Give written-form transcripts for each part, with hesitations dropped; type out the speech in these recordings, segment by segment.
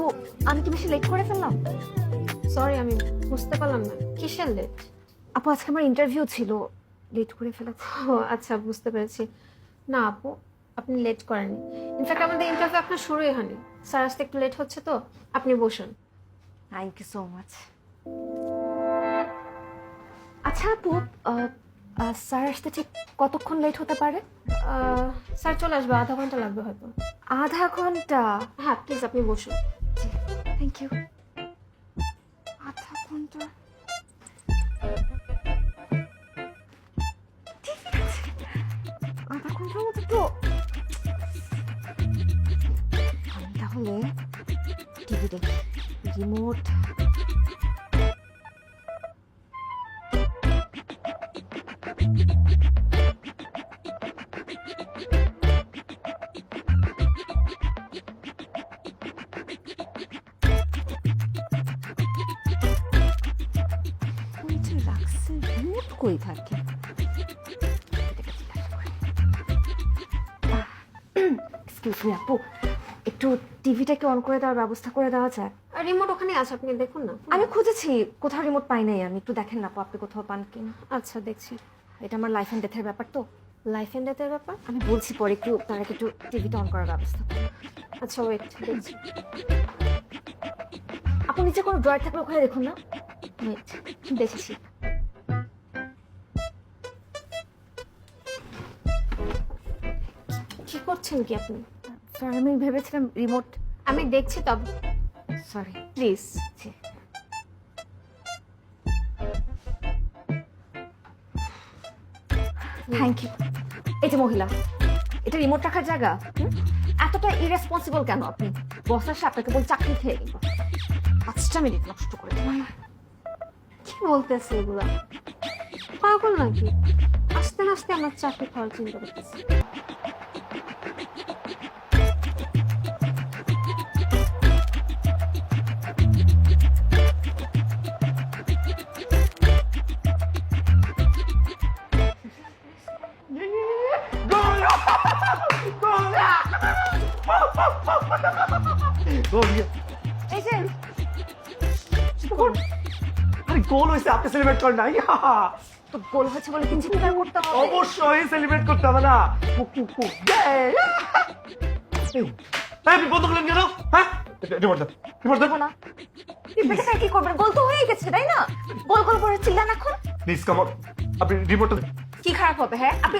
আপু আমি কি বেশি লেট করে ফেললাম? সরি, আমি বুঝতে পারলাম না কিসের লেট। আপু আজকে আমার ইন্টারভিউ ছিল, লেট করে ফেলেছি। ও আচ্ছা, বুঝতে পেরেছি। না আপু, আপনি লেট করেননি। ইনফ্যাক্ট আমাদের ইন্টারভিউ আপনার শুরুই হয়নি। স্যার আসতে একটু লেট হচ্ছে, তো আপনি বসুন। Thank you so much. আচ্ছা আপু, স্যার আসতে ঠিক কতক্ষণ লেট হতে পারে? স্যার চলে আসবে, আধা ঘন্টা লাগবে হয়তো। আধা ঘন্টা? হ্যাঁ প্লিজ, আপনি বসুন। Thank you. আধা ঘন্টা? আধা ঘন্টার মতো তো আমি তাহলে টিভি দেখি। রিমোট রাখছে, রিমোট কই থাকে? এক্সকিউজ মি আপু, একটু টিভিটাকে অন করে দেওয়ার ব্যবস্থা করে দেওয়া যায়? আর রিমোট ওখানে আছে, আপনি দেখুন না। আমি খুঁজেছি, কোথাও রিমোট পাই নাই। আমি একটু দেখেন না আপু, আপনি কোথাও পান কিনা। আচ্ছা দেখছি। এটা আমার লাইফ অ্যান্ড ডেথের ব্যাপার তো। লাইফ এন্ড ডেথের ব্যাপার? আমি বলছি পরে, একটু তার আগে একটু টিভিটা অন করার ব্যবস্থা করুন। আচ্ছা ওয়েট, দেখছি। আপু নিচে কোনো ড্রয়ার থাকলে ওখানে দেখুন না। ওয়েট, দেখেছি। কি করছেন কি আপনি? স্যার আমি ভেবেছিলাম রিমোট। আমি দেখছি তবে। Sorry please. Thank you. এই যে মহিলা, এটা রিমোট রাখার জায়গা? এতটা ইরেসপন্সিবল কেন আপনি? বস আসে আপনাকে বল চাকরি খেয়ে নিব। 5টা মিনিট নষ্ট করে দিলাম। কি বলতেছে এগুলা? পাগল নাকি? আস্তে আস্তে আমার চাকরি খাওয়ার চিন্তা করতেছি। এই যে আরে গোল হয়েছে, আপনি সেলিব্রেট করেন না? তো গোল হয়েছে বলে কি চিৎকার করতে হবে? অবশ্যই সেলিব্রেট করতে হবে না। আপনি বন্ধ করলেন কেন? হ্যাঁ, রিমোট দেন, রিমোট দেন। দেবো না। টিভিটা কি করবেন? গোল তো হয়ে গেছে তাই না? গোল গোল করে চিল্লান এখন। প্লিজ কাম অন, আপনি রিমোটটা দেন। কি খারাপ হবে? হ্যাঁ আপনি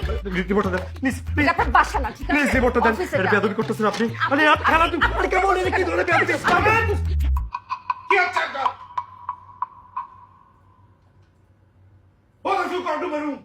রিমোটটা দেন প্লিজ, প্লিজ, এটা আপনার বাসা না, ঠিক আছে? প্লিজ রিমোটটা দেন। অফিসে এটা যান। বেয়াদবি করতেছেন আপনি। আরে আপনি খেলা আপনি কেমন বলেন কি ধরে বেয়াদবি করছেন? কি হচ্ছে এটা? বলো শুরু করো, ঢুকে রুম।